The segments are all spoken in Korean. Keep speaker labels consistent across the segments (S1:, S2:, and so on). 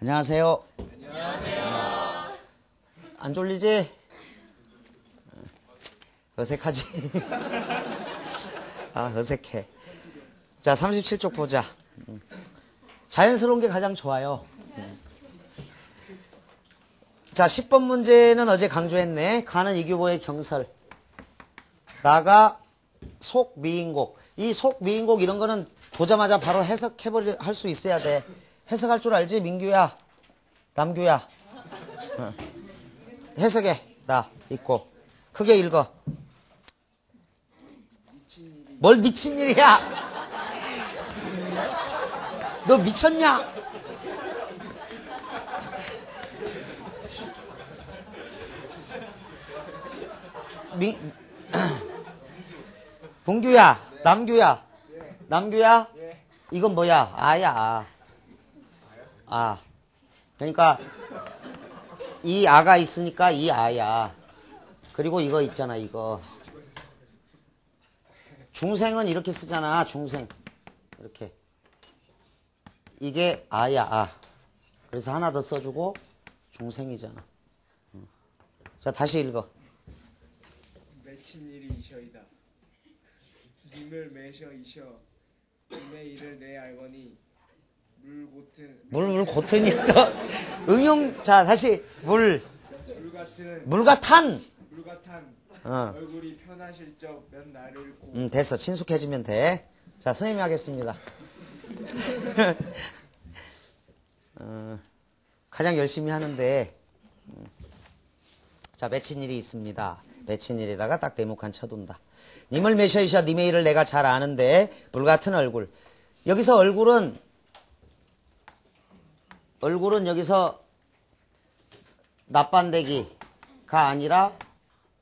S1: 안녕하세요.
S2: 안녕하세요.
S1: 안 졸리지? 어색하지? 아, 어색해. 자, 37쪽 보자. 자연스러운 게 가장 좋아요. 자, 10번 문제는 어제 강조했네. 가는 이규보의 경설. 나가 속미인곡. 이 속미인곡 이런 거는 보자마자 바로 할 수 있어야 돼. 해석할 줄 알지? 민규야, 남규야. 해석해. 나 있고. 크게 읽어. 뭘 미친 일이야? 너 미쳤냐? bun규야, 남규야. 남규야? 이건 뭐야? 아야, 아. 그러니까 이 아가 있으니까 이 아야. 그리고 이거 있잖아, 이거. 중생은 이렇게 쓰잖아, 중생. 이렇게. 이게 아야, 아. 그래서 하나 더 써주고 중생이잖아. 자, 다시 읽어.
S2: 맺힌 일이 이셔이다. 님을 매셔 이셔. 님의 일을 내 알거니.
S1: 물 고튼이 또 응용. 자, 다시 물 같은
S2: 얼굴이 편하실 적 몇 날을 고.
S1: 됐어. 친숙해지면 돼. 자, 선생님이 하겠습니다. 가장 열심히 하는데 자, 맺힌 일이 있습니다. 맺힌 일에다가 딱 대목한 쳐둔다. 님을 매셔 이셔. 님의 일을 내가 잘 아는데 물 같은 얼굴. 여기서 얼굴은 여기서 납반대기가 아니라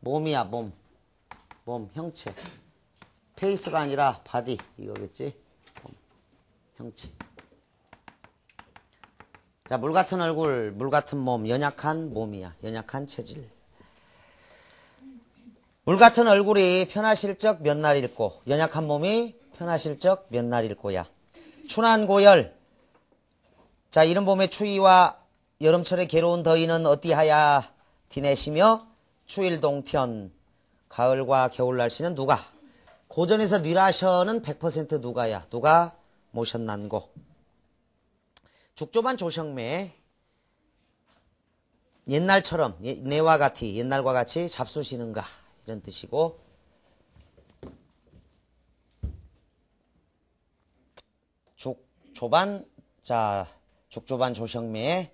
S1: 몸이야, 몸, 형체. 페이스가 아니라 바디, 이거겠지? 몸, 형체. 자, 물 같은 얼굴, 물 같은 몸, 연약한 몸이야, 연약한 체질. 물 같은 얼굴이 편하실 적 몇 날 읽고, 연약한 몸이 편하실 적 몇 날 읽고야. 춘한 고열. 자, 이른 봄의 추위와 여름철의 괴로운 더위는 어디하야 디내시며 추일 동편. 가을과 겨울 날씨는 누가? 고전에서 뉘라셔는 100% 누가야. 누가 모셨난고. 죽조반 조성매. 옛날처럼 내와 같이 옛날과 같이 잡수시는가 이런 뜻이고. 죽조반. 자, 죽조반 조성매에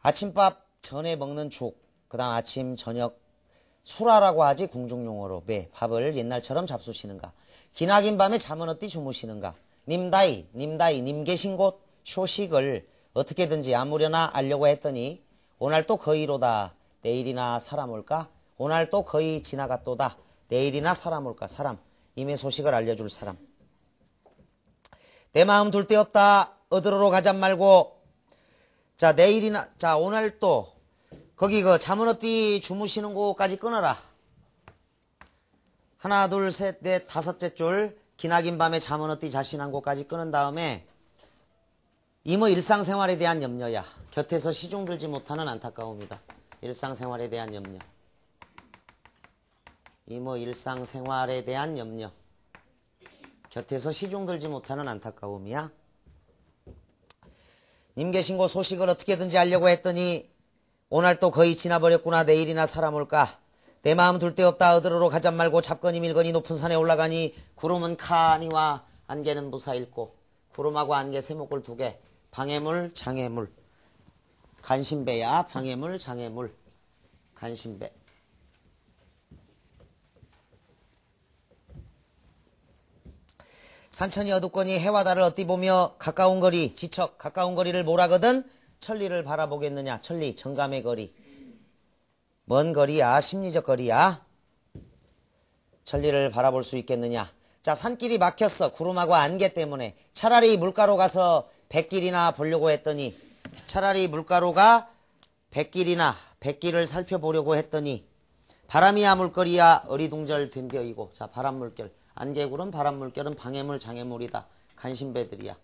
S1: 아침밥 전에 먹는 죽, 그 다음 아침 저녁 수라라고 하지, 궁중용어로. 매, 밥을 옛날처럼 잡수시는가. 기나긴 밤에 잠은 어디 주무시는가. 님다이 님 계신 곳 소식을 어떻게든지 아무려나 알려고 했더니 오늘 또 거의로다. 내일이나 사람 올까? 오늘 또 거의 지나갔도다. 내일이나 사람 올까? 사람. 임의 소식을 알려줄 사람. 내 마음 둘 데 없다. 어디로 가잔 말고. 자, 내일이나, 자, 오늘 또, 거기 잠은 어디 주무시는 곳까지 끊어라. 하나, 둘, 셋, 넷, 다섯째 줄, 기나긴 밤에 잠은 어디 자신한 곳까지 끊은 다음에, 이모 일상생활에 대한 염려야. 곁에서 시중 들지 못하는 안타까움이다. 일상생활에 대한 염려. 이모 일상생활에 대한 염려. 곁에서 시중 들지 못하는 안타까움이야. 님 계신 곳 소식을 어떻게든지 알려고 했더니 오늘 또 거의 지나버렸구나. 내일이나 사람 올까. 내 마음 둘 데 없다. 어디로 가잔 말고 잡거니 밀거니 높은 산에 올라가니. 구름은 카니와 안개는 무사일고. 구름하고 안개 세목을 두 개. 방해물 장애물. 간신배야. 방해물 장애물. 간신배. 산천이 어둡거니 해와 달을 어디 보며 가까운 거리, 지척, 가까운 거리를 뭐라거든? 천리를 바라보겠느냐? 천리, 정감의 거리. 먼 거리야? 심리적 거리야? 천리를 바라볼 수 있겠느냐? 자, 산길이 막혔어. 구름하고 안개 때문에. 차라리 물가로 가서 백길이나 보려고 했더니, 차라리 물가로가 백길을 살펴보려고 했더니, 바람이야 물거리야 어리둥절 된 데이고. 자, 바람 물결. 안개구름, 바람 물결은 방해물, 장애물이다. 간신배들이야.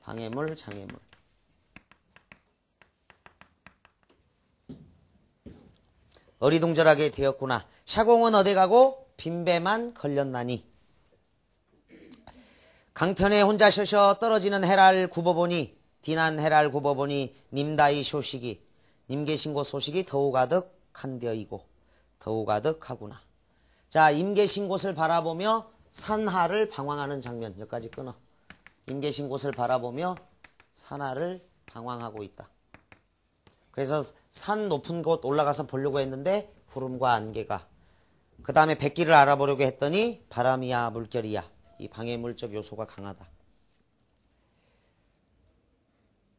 S1: 방해물, 장애물. 어리둥절하게 되었구나. 샤공은 어디 가고 빈배만 걸렸나니. 강편에 혼자 쉬셔 떨어지는 해랄 굽어보니 디난 해랄 굽어보니 님다이 소식이 님 계신 곳 소식이 더욱 아득한데이고 더욱 아득하구나. 자, 임 계신 곳을 바라보며 산하를 방황하는 장면. 여기까지 끊어. 임 계신 곳을 바라보며 산하를 방황하고 있다. 그래서 산 높은 곳 올라가서 보려고 했는데 구름과 안개가. 그 다음에 백기를 알아보려고 했더니 바람이야 물결이야. 이 방해물적 요소가 강하다.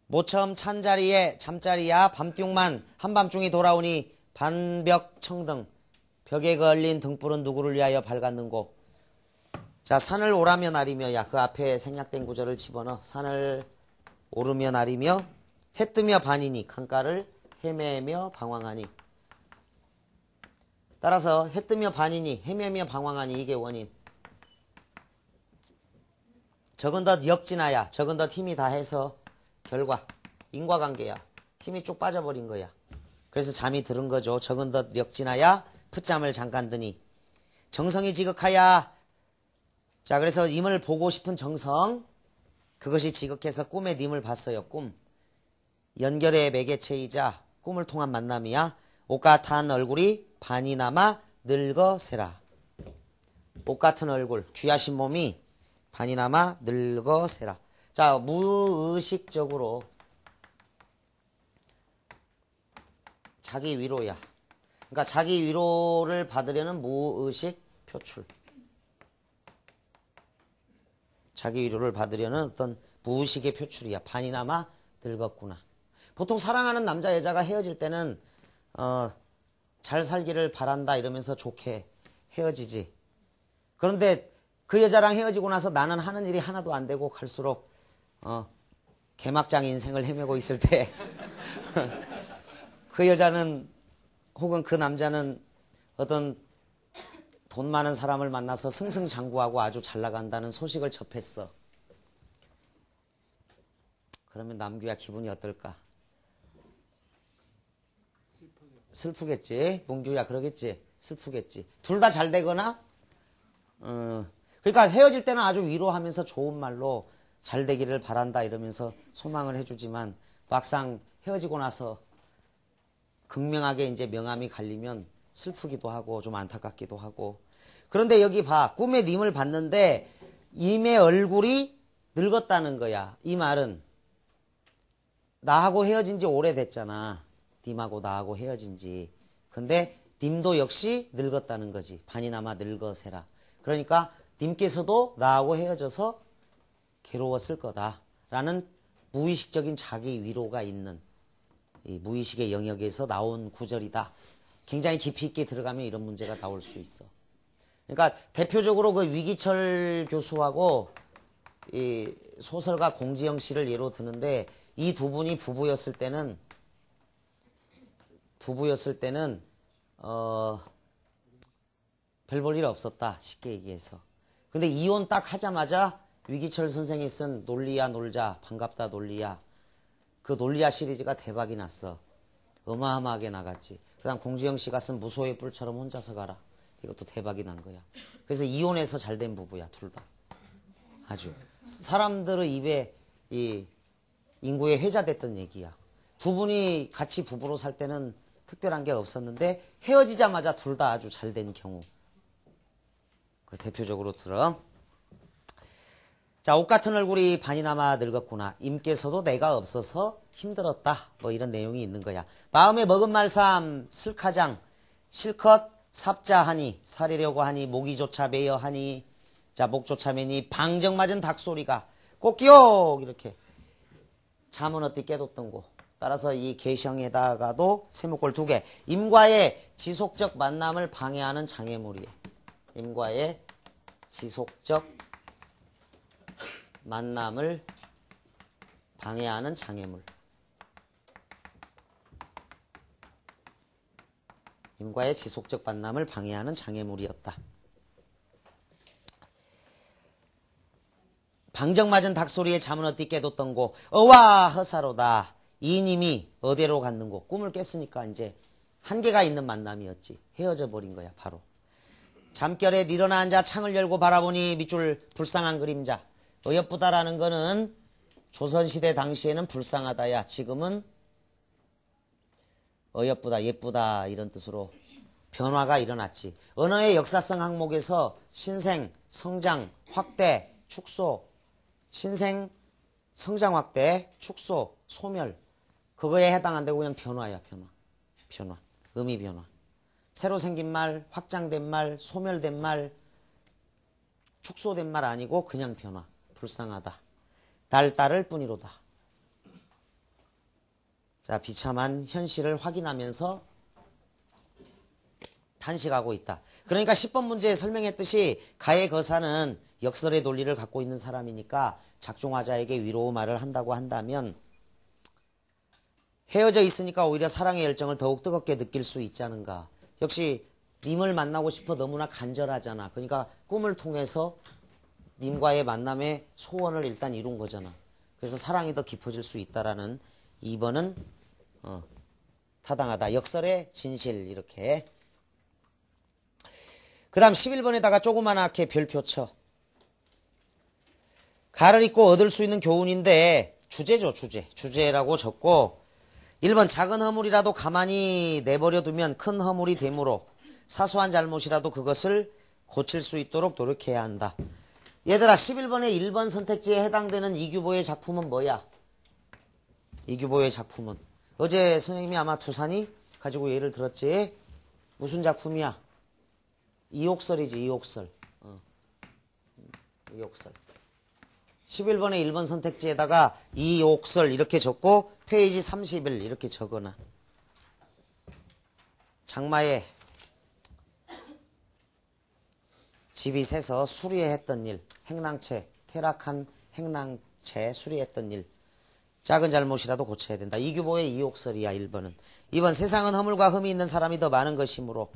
S1: 모처음 찬자리에 잠자리야 밤중만 한밤중이 돌아오니 반벽 청등 벽에 걸린 등불은 누구를 위하여 밝았는고. 자, 산을 오라며 나리며야. 그 앞에 생략된 구절을 집어넣어. 산을 오르며 나리며 해 뜨며 반이니 강가를 헤매며 방황하니. 따라서 해 뜨며 반이니 헤매며 방황하니 이게 원인. 적은덧 역진하야. 적은덧 힘이 다해서 결과. 인과관계야. 힘이 쭉 빠져버린 거야. 그래서 잠이 들은 거죠. 적은덧 역진하야 풋잠을 잠깐 드니. 정성이 지극하야. 자, 그래서 임을 보고 싶은 정성. 그것이 지극해서 꿈에 님을 봤어요. 꿈. 연결의 매개체이자 꿈을 통한 만남이야. 옷같은 얼굴이 반이나마 늙어세라. 옷같은 얼굴, 귀하신 몸이 반이나마 늙어세라. 자, 무의식적으로 자기 위로야. 그러니까 자기 위로를 받으려는 무의식 표출. 자기 위로를 받으려는 어떤 무의식의 표출이야. 반이나마 늙었구나. 보통 사랑하는 남자 여자가 헤어질 때는 잘 살기를 바란다 이러면서 좋게 헤어지지. 그런데 그 여자랑 헤어지고 나서 나는 하는 일이 하나도 안 되고 갈수록 개막장 인생을 헤매고 있을 때 그 여자는 혹은 그 남자는 어떤 돈 많은 사람을 만나서 승승장구하고 아주 잘 나간다는 소식을 접했어. 그러면 남규야 기분이 어떨까? 슬프겠지. 몽규야 그러겠지. 슬프겠지. 둘 다 잘 되거나 그러니까 헤어질 때는 아주 위로하면서 좋은 말로 잘 되기를 바란다 이러면서 소망을 해주지만 막상 헤어지고 나서 극명하게 이제 명암이 갈리면 슬프기도 하고 좀 안타깝기도 하고. 그런데 여기 봐. 꿈에 님을 봤는데 임의 얼굴이 늙었다는 거야. 이 말은 나하고 헤어진 지 오래됐잖아. 님하고 나하고 헤어진 지. 근데 님도 역시 늙었다는 거지. 반이나마 늙어세라. 그러니까 님께서도 나하고 헤어져서 괴로웠을 거다. 라는 무의식적인 자기 위로가 있는 이 무의식의 영역에서 나온 구절이다. 굉장히 깊이 있게 들어가면 이런 문제가 나올 수 있어. 그러니까 대표적으로 그 위기철 교수하고 이 소설가 공지영 씨를 예로 드는데 이 두 분이 부부였을 때는 별 볼 일 없었다. 쉽게 얘기해서. 근데 이혼 딱 하자마자 위기철 선생이 쓴 논리야 놀자 반갑다 논리야. 그 논리야 시리즈가 대박이 났어. 어마어마하게 나갔지. 그 다음 공지영 씨가 쓴 무소의 뿔처럼 혼자서 가라. 이것도 대박이 난 거야. 그래서 이혼해서 잘된 부부야. 둘 다. 아주. 사람들의 입에 이 인구에 회자됐던 얘기야. 두 분이 같이 부부로 살 때는 특별한 게 없었는데 헤어지자마자 둘 다 아주 잘된 경우. 그 대표적으로 들어. 자, 옷같은 얼굴이 반이나마 늙었구나. 임께서도 내가 없어서 힘들었다. 뭐 이런 내용이 있는 거야. 마음에 먹은 말삼 슬카장 실컷 삽자하니 사리려고 하니 목이조차 매여 하니. 자, 목조차 매니 방정 맞은 닭소리가 꽃기옥 이렇게 잠은 어디 깨뒀던 고. 따라서 이 계성에다가도 세목골 2개. 임과의 지속적 만남을 방해하는 장애물이에요. 임과의 지속적 만남을 방해하는 장애물. 임과의 지속적 만남을 방해하는 장애물이었다. 방정맞은 닭소리에 잠은 어디 깨뒀던 고. 어와 허사로다. 이님이 어디로 갔는고. 꿈을 깼으니까 이제 한계가 있는 만남이었지. 헤어져 버린 거야 바로. 잠결에 일어나 앉아 창을 열고 바라보니 밑줄 불쌍한 그림자. 어여쁘다라는 거는 조선시대 당시에는 불쌍하다야. 지금은 어여쁘다 예쁘다 이런 뜻으로 변화가 일어났지. 언어의 역사성 항목에서 신생, 성장, 확대, 축소, 신생, 성장 확대, 축소, 소멸 그거에 해당한다고 그냥 변화야. 변화. 의미 변화. 새로 생긴 말, 확장된 말, 소멸된 말, 축소된 말 아니고 그냥 변화. 불쌍하다. 달달을 뿐이로다. 자, 비참한 현실을 확인하면서 탄식하고 있다. 그러니까 10번 문제에 설명했듯이 가의 거사는 역설의 논리를 갖고 있는 사람이니까 작중화자에게 위로의 말을 한다고 한다면 헤어져 있으니까 오히려 사랑의 열정을 더욱 뜨겁게 느낄 수 있지 않은가. 역시 님을 만나고 싶어 너무나 간절하잖아. 그러니까 꿈을 통해서 님과의 만남의 소원을 일단 이룬 거잖아. 그래서 사랑이 더 깊어질 수 있다라는 2번은 타당하다. 역설의 진실 이렇게. 그 다음 11번에다가 조그만하게 별표 쳐. 가를 잇고 얻을 수 있는 교훈인데 주제죠. 주제라고 적고 1번 작은 허물이라도 가만히 내버려두면 큰 허물이 되므로 사소한 잘못이라도 그것을 고칠 수 있도록 노력해야 한다. 얘들아 11번의 1번 선택지에 해당되는 이규보의 작품은 뭐야? 이규보의 작품은 어제 선생님이 아마 두산이 가지고 예를 들었지. 무슨 작품이야? 이옥설이지. 이옥설. 이옥설. 11번의 1번 선택지에다가 이옥설 이렇게 적고 페이지 30일 이렇게 적어놔. 장마에 집이 새서 수리했던 일. 행랑채, 퇴락한 행랑채 수리했던 일. 작은 잘못이라도 고쳐야 된다. 이규보의 이옥설이야 1번은. 2번 세상은 허물과 흠이 있는 사람이 더 많은 것이므로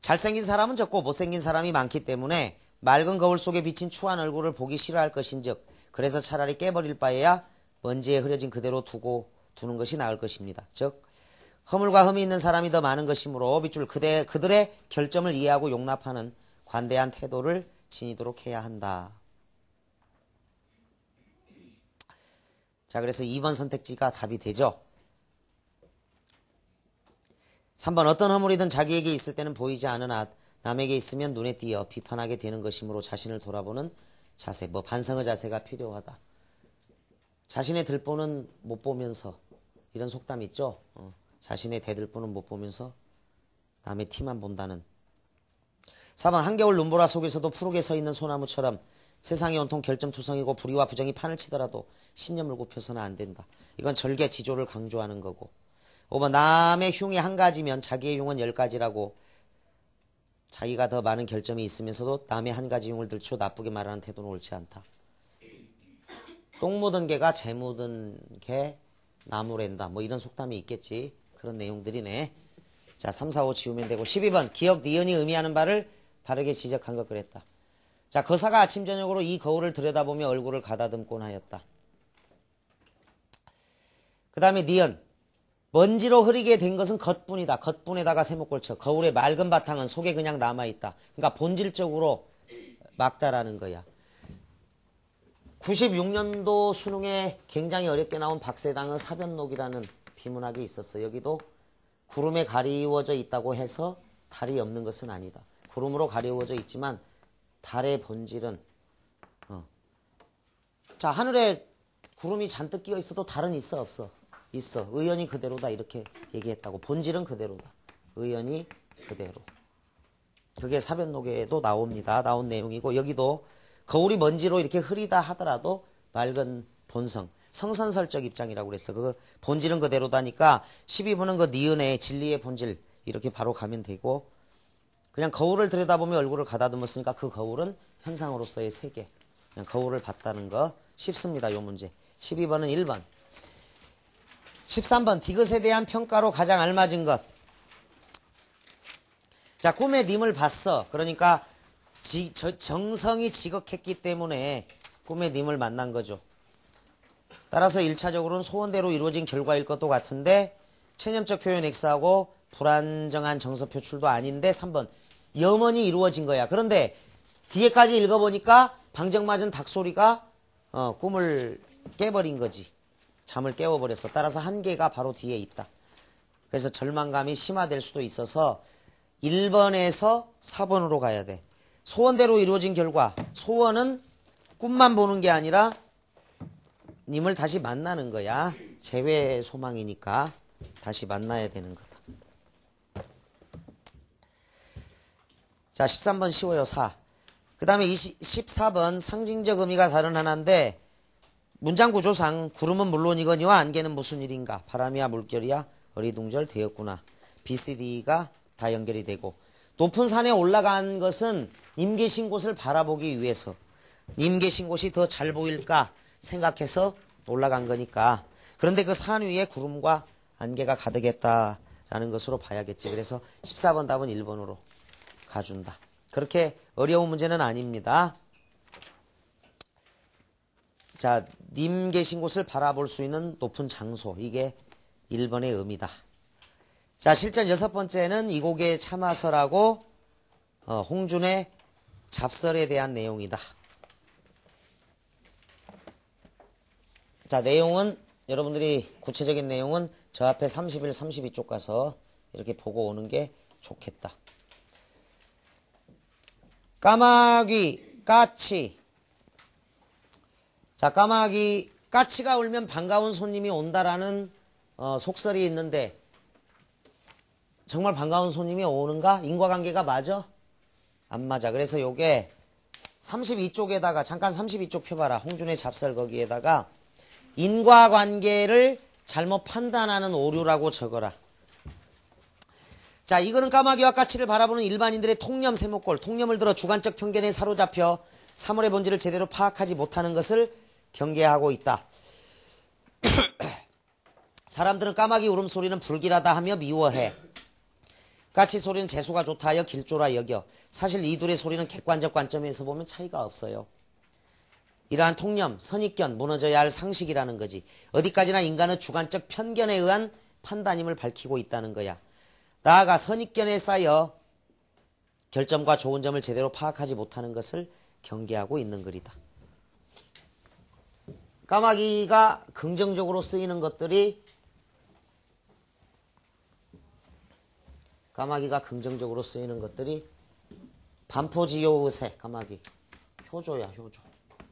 S1: 잘생긴 사람은 적고 못생긴 사람이 많기 때문에 맑은 거울 속에 비친 추한 얼굴을 보기 싫어할 것인즉 그래서 차라리 깨버릴 바에야 먼지에 흐려진 그대로 두는 것이 나을 것입니다. 즉 허물과 흠이 있는 사람이 더 많은 것이므로 밑줄 그들의 결점을 이해하고 용납하는 관대한 태도를 지니도록 해야 한다. 자, 그래서 2번 선택지가 답이 되죠. 3번 어떤 허물이든 자기에게 있을 때는 보이지 않으나 남에게 있으면 눈에 띄어 비판하게 되는 것이므로 자신을 돌아보는 자세, 반성의 자세가 필요하다. 자신의 들보는 못 보면서 이런 속담 있죠. 자신의 대들보는 못 보면서 남의 티만 본다는. 4번 한겨울 눈보라 속에서도 푸르게 서 있는 소나무처럼 세상이 온통 결점투성이고 불의와 부정이 판을 치더라도 신념을 굽혀서는 안 된다. 이건 절개지조를 강조하는 거고. 5번 남의 흉이 한 가지면 자기의 흉은 10가지라고 자기가 더 많은 결점이 있으면서도 남의 한 가지 흉을 들추어 나쁘게 말하는 태도는 옳지 않다. 똥 묻은 개가 재 묻은 개 나무랜다. 이런 속담이 있겠지. 그런 내용들이네. 자, 3, 4, 5 지우면 되고 12번 기억 니은이 의미하는 바를 바르게 지적한 것 그랬다. 자, 거사가 아침 저녁으로 이 거울을 들여다보며 얼굴을 가다듬곤 하였다. 그 다음에 니은 먼지로 흐리게 된 것은 겉뿐이다. 겉뿐에다가 세목골 쳐. 거울의 맑은 바탕은 속에 그냥 남아있다. 그러니까 본질적으로 막다라는 거야. 96년도 수능에 굉장히 어렵게 나온 박세당의 사변록이라는 비문학이 있었어. 여기도 구름에 가리워져 있다고 해서 달이 없는 것은 아니다. 구름으로 가리워져 있지만 달의 본질은 자, 하늘에 구름이 잔뜩 끼어 있어도 달은 있어 없어? 있어. 의연이 그대로다 이렇게 얘기했다고. 본질은 그대로다. 의연이 그대로. 그게 사변록에도 나옵니다. 나온 내용이고 여기도 거울이 먼지로 이렇게 흐리다 하더라도 맑은 본성. 성선설적 입장이라고 그랬어. 그 본질은 그대로다니까 12번은 그 니은의 진리의 본질 이렇게 바로 가면 되고 그냥 거울을 들여다보며 얼굴을 가다듬었으니까 그 거울은 현상으로서의 세계. 그냥 거울을 봤다는 거 쉽습니다. 요 문제. 12번은 1번. 13번 디귿에 대한 평가로 가장 알맞은 것. 자, 꿈에 님을 봤어. 그러니까 정성이 지극했기 때문에 꿈에 님을 만난 거죠. 따라서 1차적으로는 소원대로 이루어진 결과일 것도 같은데 체념적 표현 X하고 불안정한 정서 표출도 아닌데 3번 염원이 이루어진 거야. 그런데 뒤에까지 읽어보니까 방정 맞은 닭소리가 꿈을 깨버린 거지. 잠을 깨워버렸어. 따라서 한계가 바로 뒤에 있다. 그래서 절망감이 심화될 수도 있어서 1번에서 4번으로 가야 돼. 소원대로 이루어진 결과 소원은 꿈만 보는 게 아니라 님을 다시 만나는 거야. 재회 소망이니까 다시 만나야 되는 거다. 자, 13번 쉬워요. 4. 그 다음에 14번 상징적 의미가 다른 하나인데 문장 구조상 구름은 물론이거니와 안개는 무슨 일인가. 바람이야 물결이야 어리둥절 되었구나. BCD가 다 연결이 되고 높은 산에 올라간 것은 님 계신 곳을 바라보기 위해서 님 계신 곳이 더 잘 보일까 생각해서 올라간 거니까. 그런데 그 산 위에 구름과 안개가 가득했다라는 것으로 봐야겠지. 그래서 14번 답은 1번으로 가준다. 그렇게 어려운 문제는 아닙니다. 자, 님 계신 곳을 바라볼 수 있는 높은 장소. 이게 1번의 의미다. 자, 실전 6번째는 이 곡의 참화설하고 홍준의 잡설에 대한 내용이다. 자, 내용은 여러분들이 구체적인 내용은 저 앞에 31, 32쪽 가서 이렇게 보고 오는 게 좋겠다. 까마귀, 까치. 자, 까마귀, 까치가 울면 반가운 손님이 온다라는 속설이 있는데 정말 반가운 손님이 오는가? 인과관계가 맞아? 안 맞아. 그래서 요게 32쪽에다가 잠깐 32쪽 펴봐라. 홍준의 잡설 거기에다가 인과관계를 잘못 판단하는 오류라고 적어라. 자, 이거는 까마귀와 까치를 바라보는 일반인들의 통념 세모꼴. 통념을 들어 주관적 편견에 사로잡혀 사물의 본질을 제대로 파악하지 못하는 것을 경계하고 있다. 사람들은 까마귀 울음소리는 불길하다 하며 미워해. 까치 소리는 재수가 좋다 하여 길조라 여겨. 사실 이 둘의 소리는 객관적 관점에서 보면 차이가 없어요. 이러한 통념, 선입견, 무너져야 할 상식이라는 거지. 어디까지나 인간은 주관적 편견에 의한 판단임을 밝히고 있다는 거야. 나아가 선입견에 쌓여 결점과 좋은 점을 제대로 파악하지 못하는 것을 경계하고 있는 글이다. 까마귀가 긍정적으로 쓰이는 것들이 반포지효의새 까마귀. 효조야, 효조.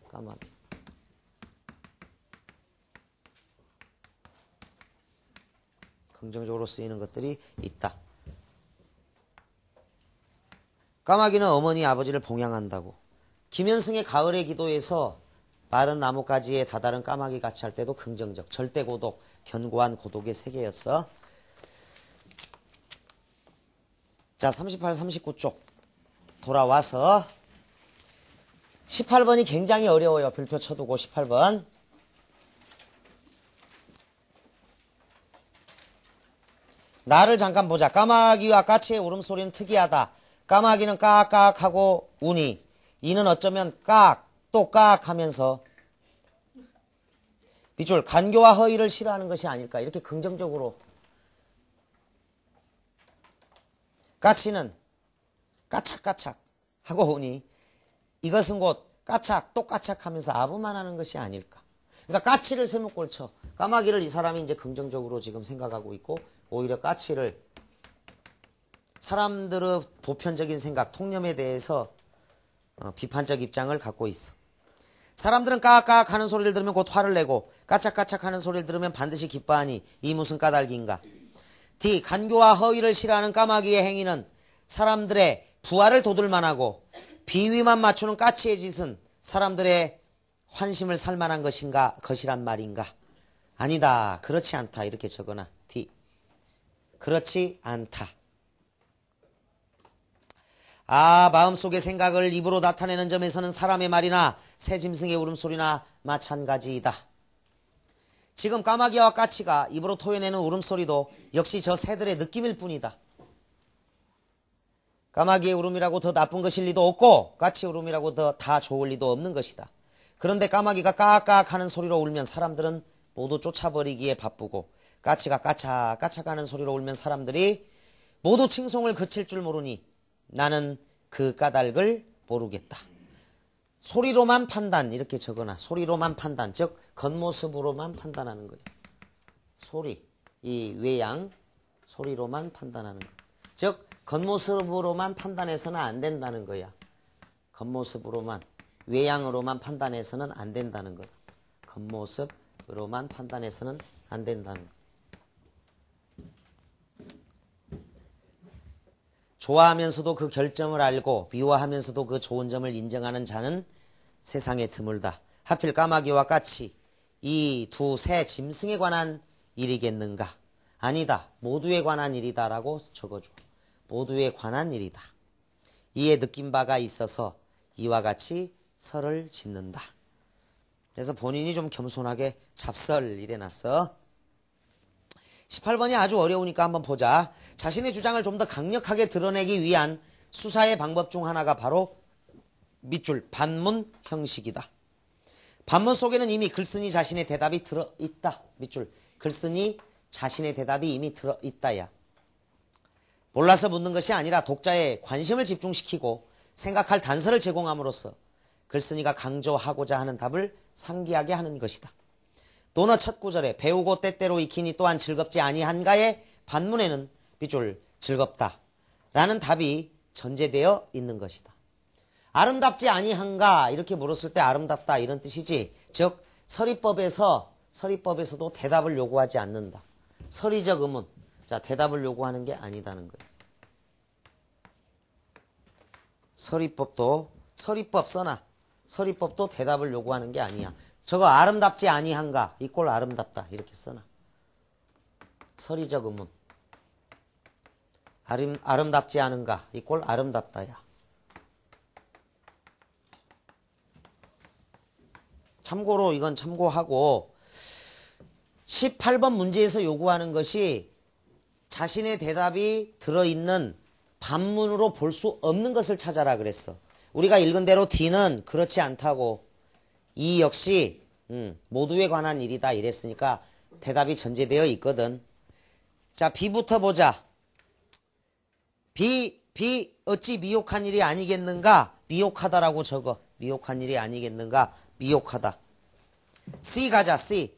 S1: 까마귀. 긍정적으로 쓰이는 것들이 있다. 까마귀는 어머니 아버지를 봉양한다고. 김현승의 가을의 기도에서 마른 나뭇가지에 다다른 까마귀 같이 할 때도 긍정적, 절대 고독, 견고한 고독의 세계였어. 자, 38, 39쪽 돌아와서 18번이 굉장히 어려워요. 별표 쳐두고 18번. 나를 잠깐 보자. 까마귀와 까치의 울음소리는 특이하다. 까마귀는 까악까악 하고 우니 이는 어쩌면 깍 또 깍 하면서 밑줄 간교와 허위를 싫어하는 것이 아닐까. 이렇게 긍정적으로. 까치는 까착까착 하고 우니 이것은 곧 까착 또 까착 하면서 아부만 하는 것이 아닐까. 그러니까 까치를 세목골 쳐. 까마귀를 이 사람이 이제 긍정적으로 지금 생각하고 있고 오히려 까치를 사람들의 보편적인 생각, 통념에 대해서 비판적 입장을 갖고 있어. 사람들은 까악까악 하는 소리를 들으면 곧 화를 내고 까착까착 하는 소리를 들으면 반드시 기뻐하니 이 무슨 까닭인가. D. 간교와 허위를 싫어하는 까마귀의 행위는 사람들의 부활을 돋을만하고 비위만 맞추는 까치의 짓은 사람들의 환심을 살만한 것이란 말인가. 아니다. 그렇지 않다. 이렇게 적어놔. D. 그렇지 않다. 마음속의 생각을 입으로 나타내는 점에서는 사람의 말이나 새 짐승의 울음소리나 마찬가지이다. 지금 까마귀와 까치가 입으로 토해내는 울음소리도 역시 저 새들의 느낌일 뿐이다. 까마귀의 울음이라고 더 나쁜 것일 리도 없고 까치의 울음이라고 더 다 좋을 리도 없는 것이다. 그런데 까마귀가 까악까악 하는 소리로 울면 사람들은 모두 쫓아버리기에 바쁘고 까치가 까차까차가는 소리로 울면 사람들이 모두 칭송을 그칠 줄 모르니 나는 그 까닭을 모르겠다. 소리로만 판단 이렇게 적어놔. 소리로만 판단 즉 겉모습으로만 판단하는 거예요. 소리 이 외양 소리로만 판단하는 거예요. 즉 겉모습으로만 판단해서는 안 된다는 거야. 겉모습으로만 외양으로만 판단해서는 안 된다는 거다. 겉모습으로만 판단해서는 안 된다는 거. 좋아하면서도 그 결점을 알고 미워하면서도 그 좋은 점을 인정하는 자는 세상에 드물다. 하필 까마귀와 까치 이 두 새 짐승에 관한 일이겠는가? 아니다. 모두에 관한 일이다라고 적어줘. 모두에 관한 일이다. 이에 느낀 바가 있어서 이와 같이 설을 짓는다. 그래서 본인이 좀 겸손하게 잡설 이래놨어. 18번이 아주 어려우니까 한번 보자. 자신의 주장을 좀 더 강력하게 드러내기 위한 수사의 방법 중 하나가 바로 밑줄 반문 형식이다. 반문 속에는 이미 글쓴이 자신의 대답이 들어있다. 밑줄 글쓴이 자신의 대답이 이미 들어있다야. 몰라서 묻는 것이 아니라 독자의 관심을 집중시키고 생각할 단서를 제공함으로써 글쓴이가 강조하고자 하는 답을 상기하게 하는 것이다. 노너 첫 구절에 배우고 때때로 익히니 또한 즐겁지 아니한가의 반문에는 밑줄 즐겁다 라는 답이 전제되어 있는 것이다. 아름답지 아니한가 이렇게 물었을 때 아름답다 이런 뜻이지. 즉 서리법에서도 대답을 요구하지 않는다. 서리적 의문 자 대답을 요구하는 게 아니다는 거예요. 서리법 써놔. 서리법도 대답을 요구하는 게 아니야. 저거 아름답지 아니한가 이꼴 아름답다 이렇게 써놔. 서리적 의문 아름답지 않은가 이꼴 아름답다야. 참고로 이건 참고하고 18번 문제에서 요구하는 것이 자신의 대답이 들어있는 반문으로 볼 수 없는 것을 찾아라 그랬어. 우리가 읽은 대로 D는 그렇지 않다고 이 역시 모두에 관한 일이다 이랬으니까 대답이 전제되어 있거든. 자 B부터 보자. B 어찌 미혹한 일이 아니겠는가? 미혹하다라고 적어. 미혹한 일이 아니겠는가? 미혹하다. C 가자. C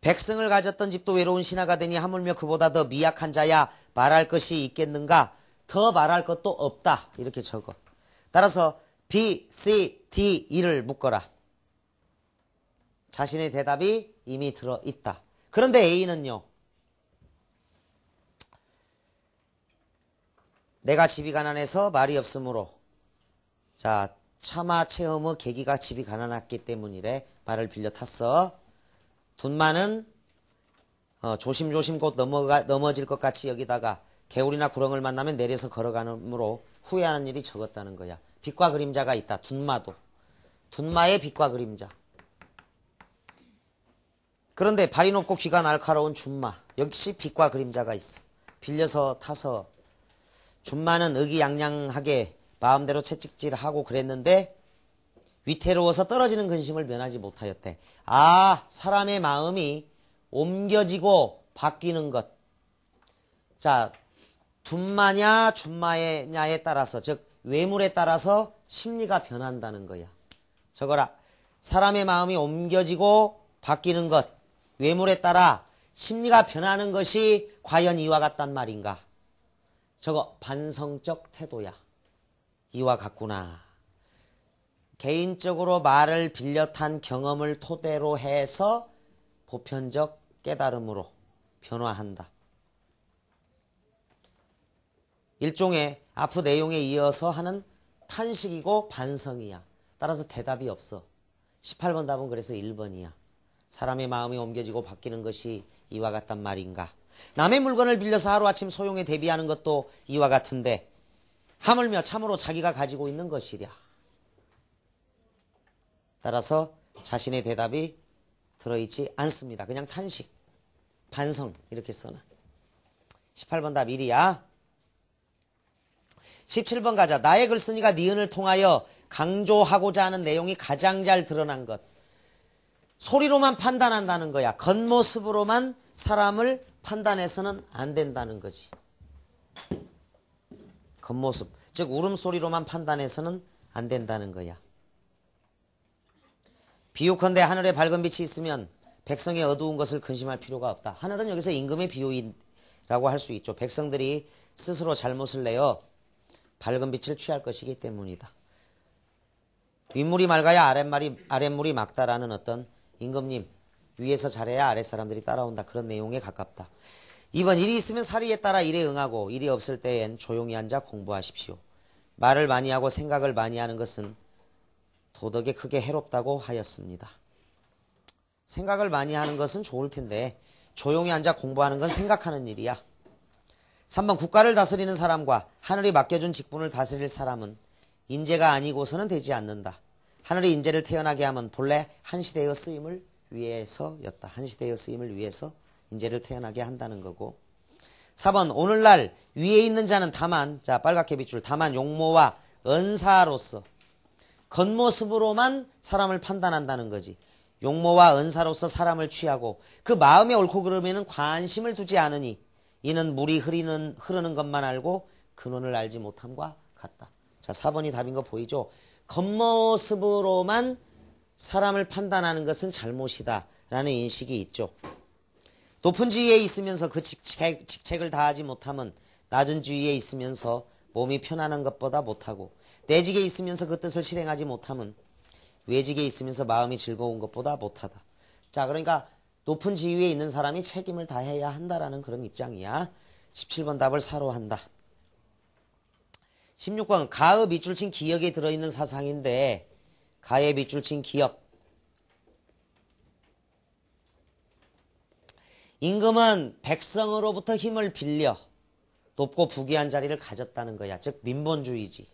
S1: 백성을 가졌던 집도 외로운 신하가 되니 하물며 그보다 더 미약한 자야 말할 것이 있겠는가? 더 말할 것도 없다 이렇게 적어. 따라서 B, C, D, E를 묶어라. 자신의 대답이 이미 들어있다. 그런데 A는요. 내가 집이 가난해서 말이 없으므로 자 차마 체험의 계기가 집이 가난했기 때문이래. 말을 빌려 탔어. 둔마는 조심조심 곧 넘어질 것 같이 여기다가 개울이나 구렁을 만나면 내려서 걸어가므로 후회하는 일이 적었다는 거야. 빛과 그림자가 있다. 둔마도. 둔마의 빛과 그림자. 그런데 발이 높고 귀가 날카로운 준마. 역시 빛과 그림자가 있어. 빌려서 타서 준마는 의기양양하게 마음대로 채찍질하고 그랬는데 위태로워서 떨어지는 근심을 면하지 못하였대. 아, 사람의 마음이 옮겨지고 바뀌는 것. 자, 둔마냐 준마냐에 따라서 즉 외물에 따라서 심리가 변한다는 거야. 적어라. 사람의 마음이 옮겨지고 바뀌는 것. 외물에 따라 심리가 변하는 것이 과연 이와 같단 말인가? 저거 반성적 태도야. 이와 같구나. 개인적으로 말을 빌려 탄 경험을 토대로 해서 보편적 깨달음으로 변화한다. 일종의 앞의 내용에 이어서 하는 탄식이고 반성이야. 따라서 대답이 없어. 18번 답은 그래서 1번이야. 사람의 마음이 옮겨지고 바뀌는 것이 이와 같단 말인가. 남의 물건을 빌려서 하루아침 소용에 대비하는 것도 이와 같은데 하물며 참으로 자기가 가지고 있는 것이랴. 따라서 자신의 대답이 들어있지 않습니다. 그냥 탄식, 반성 이렇게 써놔. 18번 답 1이야. 17번 가자. 나의 글쓴이가 니은을 통하여 강조하고자 하는 내용이 가장 잘 드러난 것. 소리로만 판단한다는 거야. 겉모습으로만 사람을 판단해서는 안 된다는 거지. 겉모습, 즉 울음소리로만 판단해서는 안 된다는 거야. 비유컨대 하늘에 밝은 빛이 있으면 백성의 어두운 것을 근심할 필요가 없다. 하늘은 여기서 임금의 비유라고 할 수 있죠. 백성들이 스스로 잘못을 내어 밝은 빛을 취할 것이기 때문이다. 윗물이 맑아야 아랫물이 맑다라는 어떤 임금님, 위에서 잘해야 아랫사람들이 따라온다. 그런 내용에 가깝다. 2번, 일이 있으면 사리에 따라 일에 응하고 일이 없을 때엔 조용히 앉아 공부하십시오. 말을 많이 하고 생각을 많이 하는 것은 도덕에 크게 해롭다고 하였습니다. 생각을 많이 하는 것은 좋을 텐데 조용히 앉아 공부하는 건 생각하는 일이야. 3번, 국가를 다스리는 사람과 하늘이 맡겨준 직분을 다스릴 사람은 인재가 아니고서는 되지 않는다. 하늘이 인재를 태어나게 하면 본래 한 시대의 쓰임을 위해서였다. 한 시대의 쓰임을 위해서 인재를 태어나게 한다는 거고. 4번, 오늘날 위에 있는 자는 다만, 자 빨갛게 빛줄, 다만 용모와 은사로서 겉모습으로만 사람을 판단한다는 거지. 용모와 은사로서 사람을 취하고 그 마음에 옳고 그름에는 관심을 두지 않으니 이는 물이 흐르는 것만 알고 근원을 알지 못함과 같다. 자, 4번이 답인 거 보이죠? 겉모습으로만 사람을 판단하는 것은 잘못이다 라는 인식이 있죠. 높은 지위에 있으면서 그 직책을 다하지 못하면 낮은 지위에 있으면서 몸이 편안한 것보다 못하고 내직에 있으면서 그 뜻을 실행하지 못하면 외직에 있으면서 마음이 즐거운 것보다 못하다. 자, 그러니까 높은 지위에 있는 사람이 책임을 다해야 한다라는 그런 입장이야. 17번 답을 사로 한다. 16번, 가의 밑줄 친 기역에 들어있는 사상인데 가의 밑줄 친 기역. 임금은 백성으로부터 힘을 빌려 높고 부귀한 자리를 가졌다는 거야. 즉 민본주의지.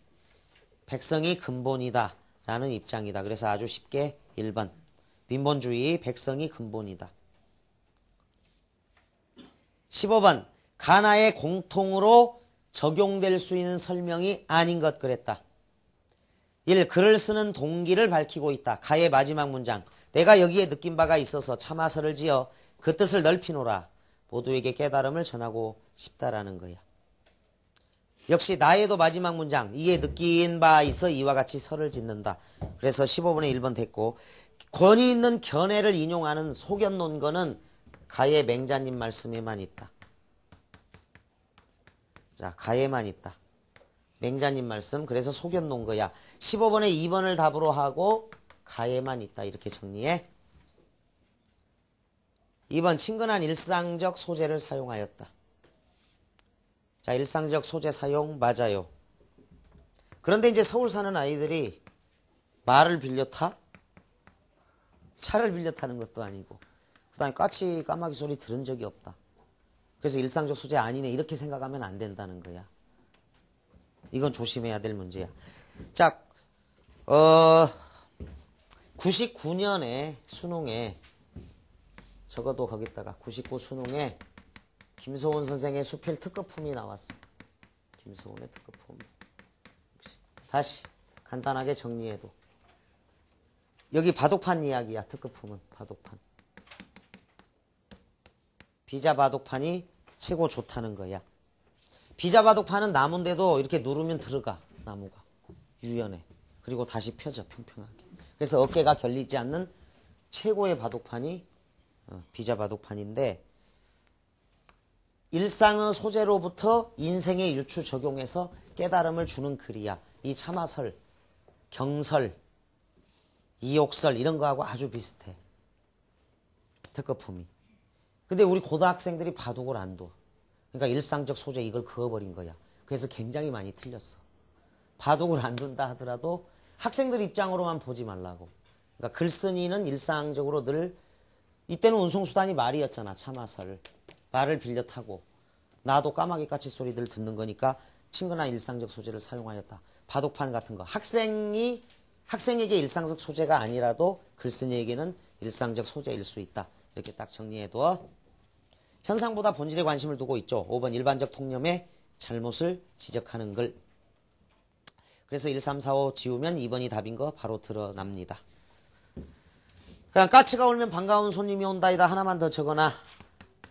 S1: 백성이 근본이다 라는 입장이다. 그래서 아주 쉽게 1번 민본주의, 백성이 근본이다. 15번, 가나의 공통으로 적용될 수 있는 설명이 아닌 것 그랬다. 1. 글을 쓰는 동기를 밝히고 있다. 가의 마지막 문장, 내가 여기에 느낀 바가 있어서 참화서를 지어 그 뜻을 넓히노라. 모두에게 깨달음을 전하고 싶다라는 거야. 역시 나에도 마지막 문장, 이에 느낀 바 있어 이와 같이 설을 짓는다. 그래서 15번에 1번 됐고, 권위 있는 견해를 인용하는 소견 논거는 가의 맹자님 말씀에만 있다. 자, 가에만 있다. 맹자님 말씀, 그래서 소견 논거야. 15번에 2번을 답으로 하고 가에만 있다. 이렇게 정리해. 2번, 친근한 일상적 소재를 사용하였다. 자, 일상적 소재 사용 맞아요. 그런데 이제 서울 사는 아이들이 말을 빌려 타? 차를 빌려 타는 것도 아니고, 그 다음에 까치 까마귀 소리 들은 적이 없다. 그래서 일상적 소재 아니네 이렇게 생각하면 안 된다는 거야. 이건 조심해야 될 문제야. 자, 99년에 수능에 적어도 거기다가 99 수능에 김소원 선생의 수필 특급품이 나왔어. 김소원의 특급품. 다시 간단하게 정리해도 여기 바둑판 이야기야. 특급품은 바둑판. 비자 바둑판이 최고 좋다는 거야. 비자 바둑판은 나무인데도 이렇게 누르면 들어가. 나무가 유연해. 그리고 다시 펴져 평평하게. 그래서 어깨가 결리지 않는 최고의 바둑판이 비자 바둑판인데, 일상의 소재로부터 인생의 유추 적용해서 깨달음을 주는 글이야. 이 참화설, 경설, 이욕설 이런 거하고 아주 비슷해. 특급품이. 근데 우리 고등학생들이 바둑을 안 둬. 그러니까 일상적 소재 이걸 그어버린 거야. 그래서 굉장히 많이 틀렸어. 바둑을 안 둔다 하더라도 학생들 입장으로만 보지 말라고. 그러니까 글쓴이는 일상적으로 늘, 이때는 운송수단이 말이었잖아. 참화설. 말을 빌려 타고 나도 까마귀 까치 소리들 듣는 거니까 친근한 일상적 소재를 사용하였다. 바둑판 같은 거. 학생에게 일상적 소재가 아니라도 글쓴이에게는 일상적 소재일 수 있다. 이렇게 딱 정리해둬. 현상보다 본질에 관심을 두고 있죠. 5번 일반적 통념의 잘못을 지적하는 글. 그래서 1, 3, 4, 5 지우면 2번이 답인 거 바로 드러납니다. 그냥 까치가 울면 반가운 손님이 온다이다. 하나만 더 적어놔.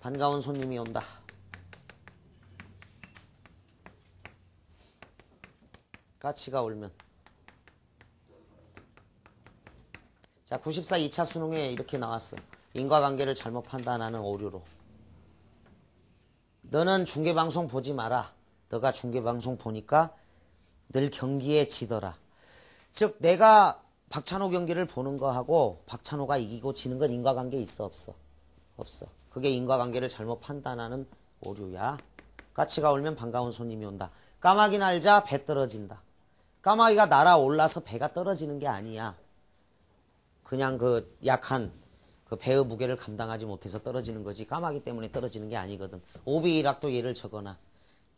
S1: 반가운 손님이 온다. 까치가 울면. 자, 94 2차 수능에 이렇게 나왔어. 인과관계를 잘못 판단하는 오류로. 너는 중계방송 보지 마라. 너가 중계방송 보니까 늘 경기에 지더라. 즉 내가 박찬호 경기를 보는 거하고 박찬호가 이기고 지는 건 인과관계 있어 없어? 없어. 그게 인과관계를 잘못 판단하는 오류야. 까치가 울면 반가운 손님이 온다. 까마귀 날자 배 떨어진다. 까마귀가 날아올라서 배가 떨어지는 게 아니야. 그냥 그 약한 그 배의 무게를 감당하지 못해서 떨어지는 거지. 까마귀 때문에 떨어지는 게 아니거든. 오비일학도 예를 적거나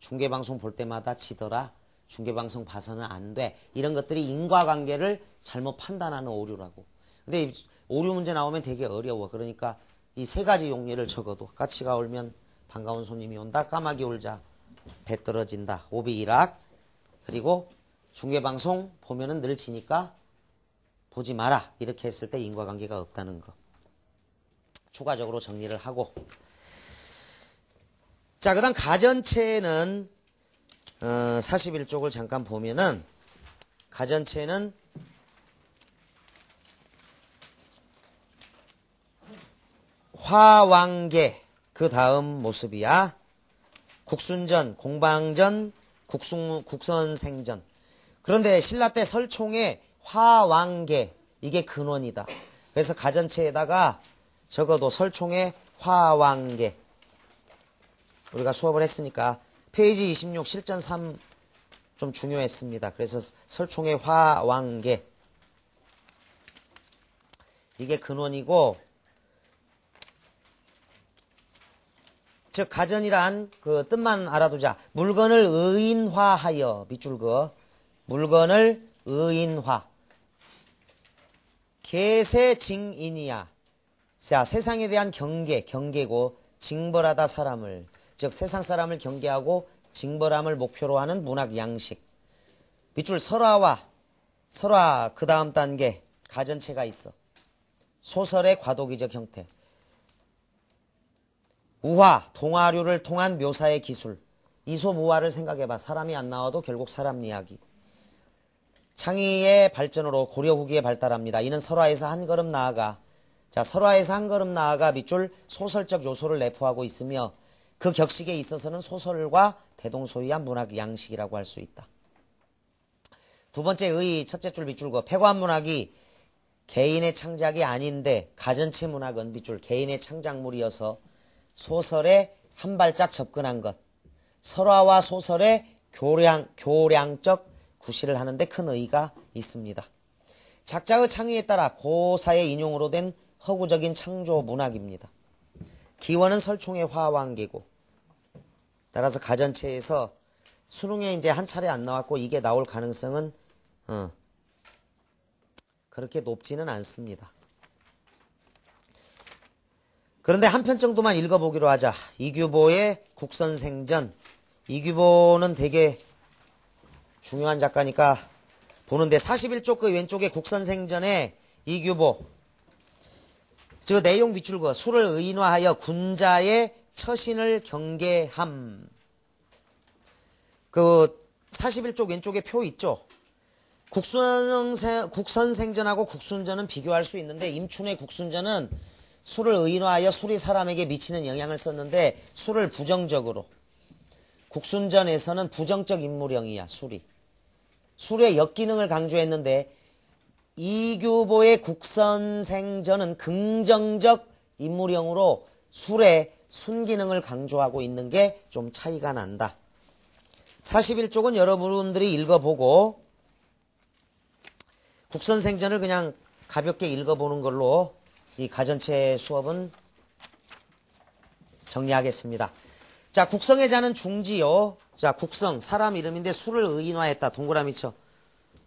S1: 중계방송 볼 때마다 지더라. 중계방송 봐서는 안 돼. 이런 것들이 인과관계를 잘못 판단하는 오류라고. 근데 오류 문제 나오면 되게 어려워. 그러니까 이 세 가지 용례를 적어도 까치가 울면 반가운 손님이 온다. 까마귀 울자 배 떨어진다. 오비일학. 그리고 중계방송 보면은 늘 지니까 보지 마라. 이렇게 했을 때 인과관계가 없다는 거. 추가적으로 정리를 하고. 자, 그 다음 가전체는 41쪽을 잠깐 보면은 가전체는 화왕계 그 다음 모습이야. 국순전, 공방전, 국선생전. 그런데 신라 때 설총에 화왕계 이게 근원이다. 그래서 가전체에다가 적어도 설총에 화왕계. 우리가 수업을 했으니까 페이지 26 실전 3 좀 중요했습니다. 그래서 설총의 화왕계 이게 근원이고, 즉 가전이란 그 뜻만 알아두자. 물건을 의인화하여 밑줄 그어. 물건을 의인화. 계세징인이야. 자, 세상에 대한 경계고 징벌하다 사람을, 즉 세상 사람을 경계하고 징벌함을 목표로 하는 문학 양식. 밑줄 설화 그 다음 단계 가전체가 있어. 소설의 과도기적 형태. 우화, 동화류를 통한 묘사의 기술. 이솝우화를 생각해봐. 사람이 안 나와도 결국 사람 이야기. 창의의 발전으로 고려 후기에 발달합니다. 이는 설화에서 한 걸음 나아가. 자, 설화에서 한 걸음 나아가 밑줄 소설적 요소를 내포하고 있으며 그 격식에 있어서는 소설과 대동소이한 문학 양식이라고 할 수 있다. 두 번째 첫째 줄 밑줄 그 폐관문학이 개인의 창작이 아닌데 가전체 문학은 밑줄 개인의 창작물이어서 소설에 한 발짝 접근한 것. 설화와 소설의 교량적 구실을 하는데 큰 의의가 있습니다. 작자의 창의에 따라 고사의 인용으로 된 허구적인 창조 문학입니다. 기원은 설총의 화왕계고, 따라서 가전체에서 수능에 이제 한 차례 안 나왔고 이게 나올 가능성은 그렇게 높지는 않습니다. 그런데 한 편 정도만 읽어보기로 하자. 이규보의 국선생전. 이규보는 되게 중요한 작가니까 보는데 41쪽 그 왼쪽에 국선생전에 이규보. 저 내용 밑줄 그어. 수를 의인화하여 군자의 처신을 경계함. 그 41쪽 왼쪽에 표 있죠. 국선생전하고 국순전은 비교할 수 있는데 임춘의 국순전은 수를 의인화하여 술이 사람에게 미치는 영향을 썼는데 술을 부정적으로. 국순전에서는 부정적 인물형이야. 술의 역기능을 강조했는데 이규보의 국선생전은 긍정적 인물형으로 술의 순기능을 강조하고 있는 게 좀 차이가 난다. 41쪽은 여러분들이 읽어보고 국선생전을 그냥 가볍게 읽어보는 걸로 이 가전체 수업은 정리하겠습니다. 자, 국성의 자는 중지요. 자, 국성 사람 이름인데 술을 의인화했다. 동그라미 쳐.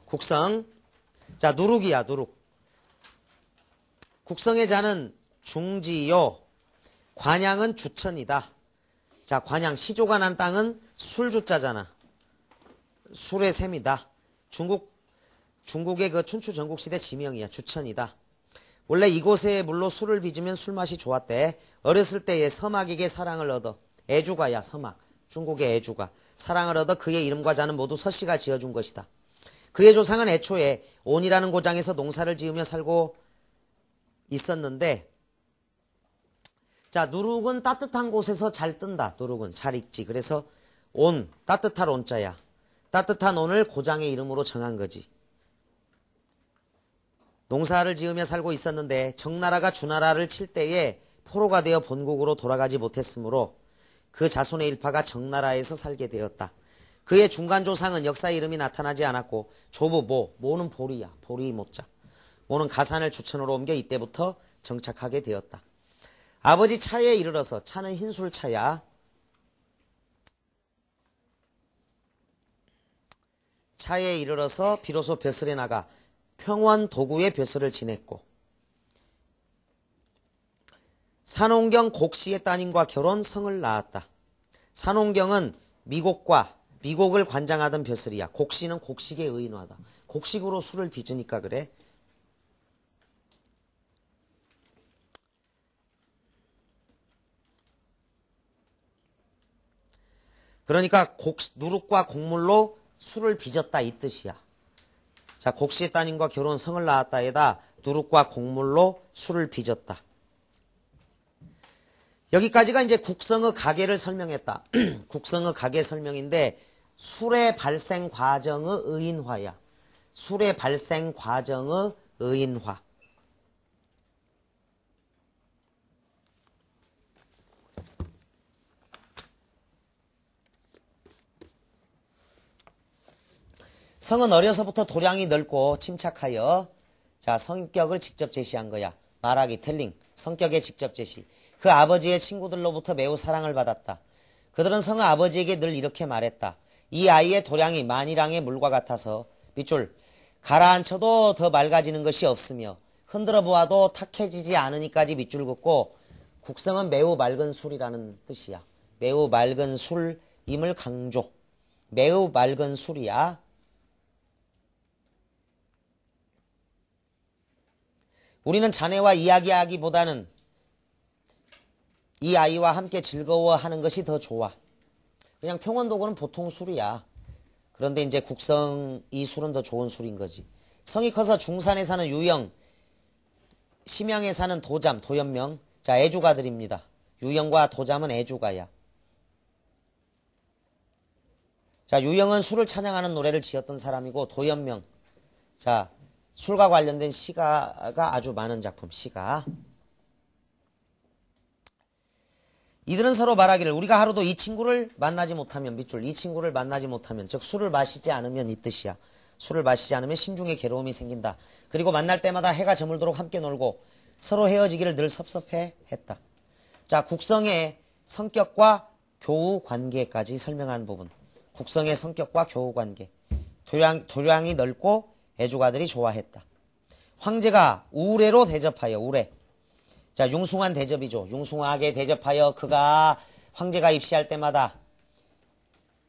S1: 국성. 자, 누룩이야. 누룩. 국성의 자는 중지요. 관양은 주천이다. 자, 관양 시조가 난 땅은 술주자잖아. 술의 셈이다. 중국의 그 춘추 전국시대 지명이야. 주천이다. 원래 이곳에 물로 술을 빚으면 술맛이 좋았대. 어렸을 때에 서막에게 사랑을 얻어. 애주가야, 서막. 중국의 애주가. 사랑을 얻어 그의 이름과 자는 모두 서씨가 지어준 것이다. 그의 조상은 애초에 온이라는 고장에서 농사를 지으며 살고 있었는데, 자, 누룩은 따뜻한 곳에서 잘 뜬다. 누룩은 잘 익지. 그래서 온, 따뜻할 온자야. 따뜻한 온을 고장의 이름으로 정한 거지. 농사를 지으며 살고 있었는데 정나라가 주나라를 칠 때에 포로가 되어 본국으로 돌아가지 못했으므로 그 자손의 일파가 정나라에서 살게 되었다. 그의 중간 조상은 역사 이름이 나타나지 않았고 조부 모는 보리야. 보리 모자. 모는 가산을 주천으로 옮겨 이때부터 정착하게 되었다. 아버지 차에 이르러서, 차는 흰술차야. 차에 이르러서 비로소 벼슬에 나가 평원 도구의 벼슬을 지냈고, 산홍경 곡씨의 따님과 결혼 성을 낳았다. 산홍경은 미곡을 관장하던 벼슬이야. 곡씨는 곡식의 의인화다. 곡식으로 술을 빚으니까 그래. 그러니까 누룩과 곡물로 술을 빚었다 이 뜻이야. 자, 곡씨의 따님과 결혼 성을 낳았다에다 누룩과 곡물로 술을 빚었다. 여기까지가 이제 국성의 가계를 설명했다. 국성의 가계 설명인데 술의 발생 과정의 의인화야. 술의 발생 과정의 의인화. 성은 어려서부터 도량이 넓고 침착하여, 자, 성격을 직접 제시한 거야. 말하기, 텔링, 성격의 직접 제시. 그 아버지의 친구들로부터 매우 사랑을 받았다. 그들은 성의 아버지에게 늘 이렇게 말했다. 이 아이의 도량이 만일항의 물과 같아서 밑줄 가라앉혀도 더 맑아지는 것이 없으며 흔들어 보아도 탁해지지 않으니까지 밑줄 긋고, 국성은 매우 맑은 술이라는 뜻이야. 매우 맑은 술임을 강조. 매우 맑은 술이야. 우리는 자네와 이야기하기보다는 이 아이와 함께 즐거워하는 것이 더 좋아. 그냥 평원도구는 보통 술이야. 그런데 이제 국성 이 술은 더 좋은 술인 거지. 성이 커서 중산에 사는 유영, 심양에 사는 도잠, 도연명. 자, 애주가들입니다. 유영과 도잠은 애주가야. 자, 유영은 술을 찬양하는 노래를 지었던 사람이고, 도연명. 자, 술과 관련된 시가가 아주 많은 작품, 시가. 이들은 서로 말하기를, 우리가 하루도 이 친구를 만나지 못하면, 밑줄, 이 친구를 만나지 못하면, 즉 술을 마시지 않으면 이 뜻이야. 술을 마시지 않으면 심중에 괴로움이 생긴다. 그리고 만날 때마다 해가 저물도록 함께 놀고 서로 헤어지기를 늘 섭섭해 했다. 자, 국성의 성격과 교우 관계까지 설명한 부분. 국성의 성격과 교우 관계. 도량이 넓고 애주가들이 좋아했다. 황제가 우레로 대접하여, 우레. 자, 융숭한 대접이죠. 융숭하게 대접하여 그가 황제가 입시할 때마다,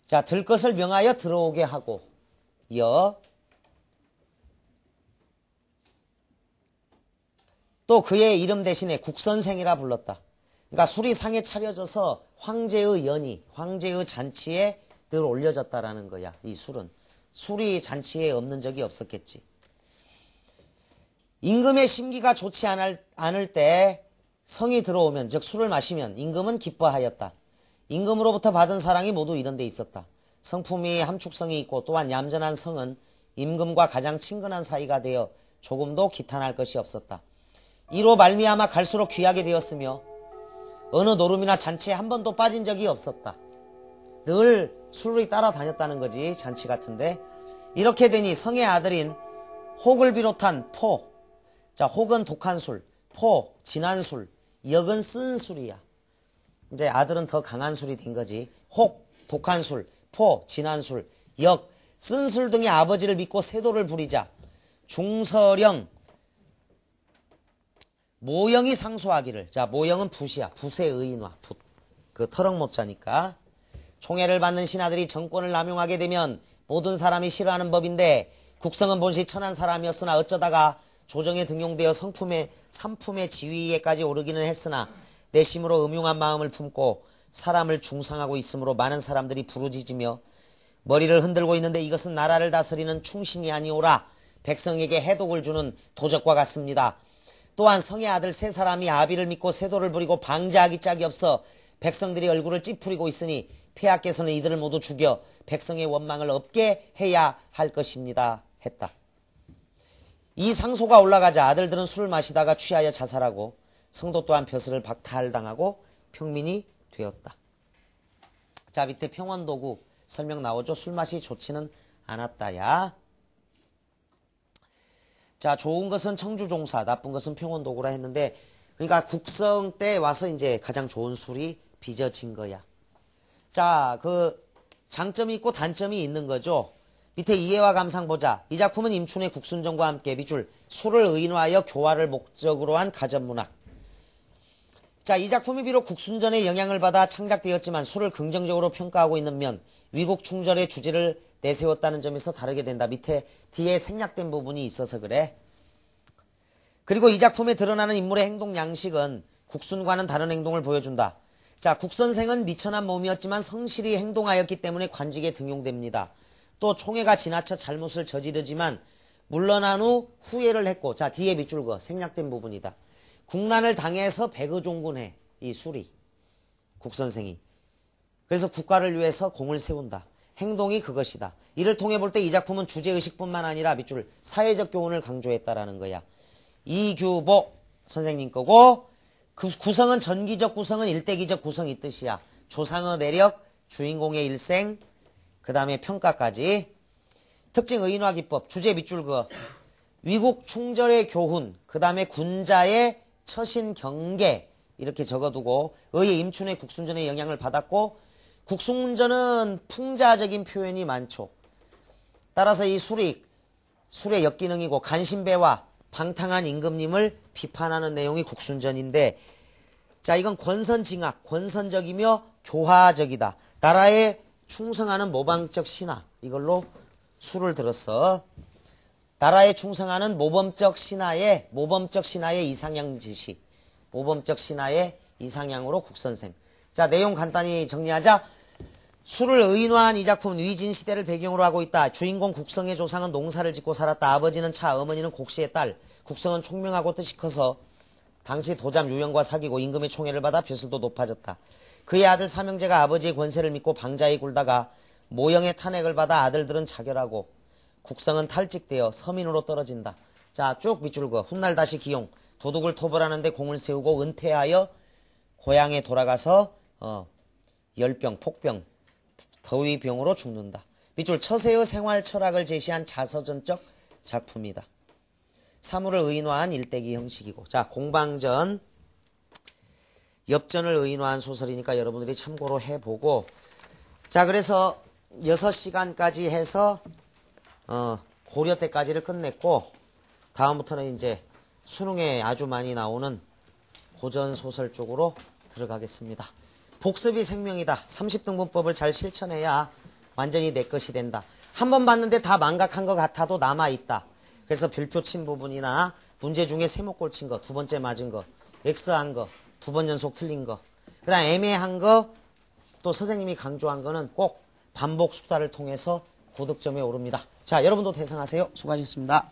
S1: 자, 들것을 명하여 들어오게 하고, 또 그의 이름 대신에 국선생이라 불렀다. 그러니까 술이 상에 차려져서 황제의 연희, 황제의 잔치에 늘 올려졌다라는 거야. 이 술은. 술이 잔치에 없는 적이 없었겠지. 임금의 심기가 좋지 않을 때 성이 들어오면, 즉 술을 마시면 임금은 기뻐하였다. 임금으로부터 받은 사랑이 모두 이런 데 있었다. 성품이 함축성이 있고 또한 얌전한 성은 임금과 가장 친근한 사이가 되어 조금도 기탄할 것이 없었다. 이로 말미암아 갈수록 귀하게 되었으며 어느 노름이나 잔치에 한 번도 빠진 적이 없었다. 늘 술이 따라다녔다는 거지, 잔치 같은데. 이렇게 되니 성의 아들인 혹을 비롯한 포, 자, 혹은 독한 술, 포, 진한 술, 역은 쓴 술이야. 이제 아들은 더 강한 술이 된 거지. 혹, 독한 술, 포, 진한 술, 역, 쓴 술 등의 아버지를 믿고 세도를 부리자 중서령, 모영이 상소하기를. 자, 모영은 붓이야. 붓의 의인화. 붓. 그 터럭모자니까. 총애를 받는 신하들이 정권을 남용하게 되면 모든 사람이 싫어하는 법인데, 국성은 본시 천한 사람이었으나 어쩌다가 조정에 등용되어 삼품의 지위에까지 오르기는 했으나 내심으로 음흉한 마음을 품고 사람을 중상하고 있으므로 많은 사람들이 부르짖으며 머리를 흔들고 있는데 이것은 나라를 다스리는 충신이 아니오라. 백성에게 해독을 주는 도적과 같습니다. 또한 성의 아들 세 사람이 아비를 믿고 세도를 부리고 방자하기 짝이 없어 백성들이 얼굴을 찌푸리고 있으니 폐하께서는 이들을 모두 죽여 백성의 원망을 없게 해야 할 것입니다. 했다. 이 상소가 올라가자 아들들은 술을 마시다가 취하여 자살하고 성도 또한 벼슬을 박탈당하고 평민이 되었다. 자, 밑에 평원도구 설명 나오죠. 술맛이 좋지는 않았다야. 자, 좋은 것은 청주종사, 나쁜 것은 평원도구라 했는데, 그러니까 국성 때 와서 이제 가장 좋은 술이 빚어진 거야. 자, 그 장점이 있고 단점이 있는 거죠. 밑에 이해와 감상 보자. 이 작품은 임춘의 국순정과 함께 밑줄 술을 의인화하여 교화를 목적으로 한 가전문학. 자, 이 작품이 비록 국순전의 영향을 받아 창작되었지만 술을 긍정적으로 평가하고 있는 면 위국 충절의 주제를 내세웠다는 점에서 다르게 된다. 밑에 뒤에 생략된 부분이 있어서 그래. 그리고 이 작품에 드러나는 인물의 행동 양식은 국순과는 다른 행동을 보여준다. 자, 국선생은 미천한 몸이었지만 성실히 행동하였기 때문에 관직에 등용됩니다. 또 총애가 지나쳐 잘못을 저지르지만 물러난 후 후회를 했고, 자, 뒤에 밑줄 그어 생략된 부분이다. 국난을 당해서 백의종군해, 이 술이 국선생이. 그래서 국가를 위해서 공을 세운다. 행동이 그것이다. 이를 통해 볼 때 이 작품은 주제의식뿐만 아니라 밑줄 사회적 교훈을 강조했다라는 거야. 이규복 선생님 거고, 그 구성은 전기적 구성은 일대기적 구성이 뜻이야. 조상의 내력, 주인공의 일생, 그 다음에 평가까지. 특징 의인화 기법, 주제 밑줄 그어. 위국 충절의 교훈, 그 다음에 군자의 처신 경계 이렇게 적어두고, 의의 임춘의 국순전의 영향을 받았고, 국순전은 풍자적인 표현이 많죠. 따라서 이 술의 역기능이고 간신배와 방탕한 임금님을 비판하는 내용이 국순전인데, 자, 이건 권선징악, 권선적이며 교화적이다. 나라에 충성하는 모방적 신화, 이걸로 술을 들었어. 나라에 충성하는 모범적 신화의 이상향 지시, 모범적 신화의 이상향으로 국선생. 자, 내용 간단히 정리하자. 술을 의인화한 이 작품은 위진 시대를 배경으로 하고 있다. 주인공 국성의 조상은 농사를 짓고 살았다. 아버지는 차, 어머니는 곡씨의 딸. 국성은 총명하고 뜻이 커서 당시 도잠 유영과 사귀고 임금의 총애를 받아 벼슬도 높아졌다. 그의 아들 삼형제가 아버지의 권세를 믿고 방자히 굴다가 모형의 탄핵을 받아 아들들은 자결하고 국성은 탈직되어 서민으로 떨어진다. 자, 쭉 밑줄 그어. 훗날 다시 기용, 도둑을 토벌하는데 공을 세우고 은퇴하여 고향에 돌아가서 열병, 폭병, 더위병으로 죽는다. 밑줄 처세의 생활 철학을 제시한 자서전적 작품이다. 사물을 의인화한 일대기 형식이고, 자, 공방전, 엽전을 의인화한 소설이니까 여러분들이 참고로 해보고, 자, 그래서 6시간까지 해서 고려 때까지를 끝냈고, 다음부터는 이제 수능에 아주 많이 나오는 고전소설 쪽으로 들어가겠습니다. 복습이 생명이다. 30등분법을 잘 실천해야 완전히 내 것이 된다. 한 번 봤는데 다 망각한 것 같아도 남아있다. 그래서 별표 친 부분이나 문제 중에 세모꼴 친 거, 두 번째 맞은 거, X한 거, 두 번 연속 틀린 거, 그 다음 애매한 거, 또 선생님이 강조한 거는 꼭 반복 숙달을 통해서 고득점에 오릅니다. 자, 여러분도 대성하세요. 수고하셨습니다.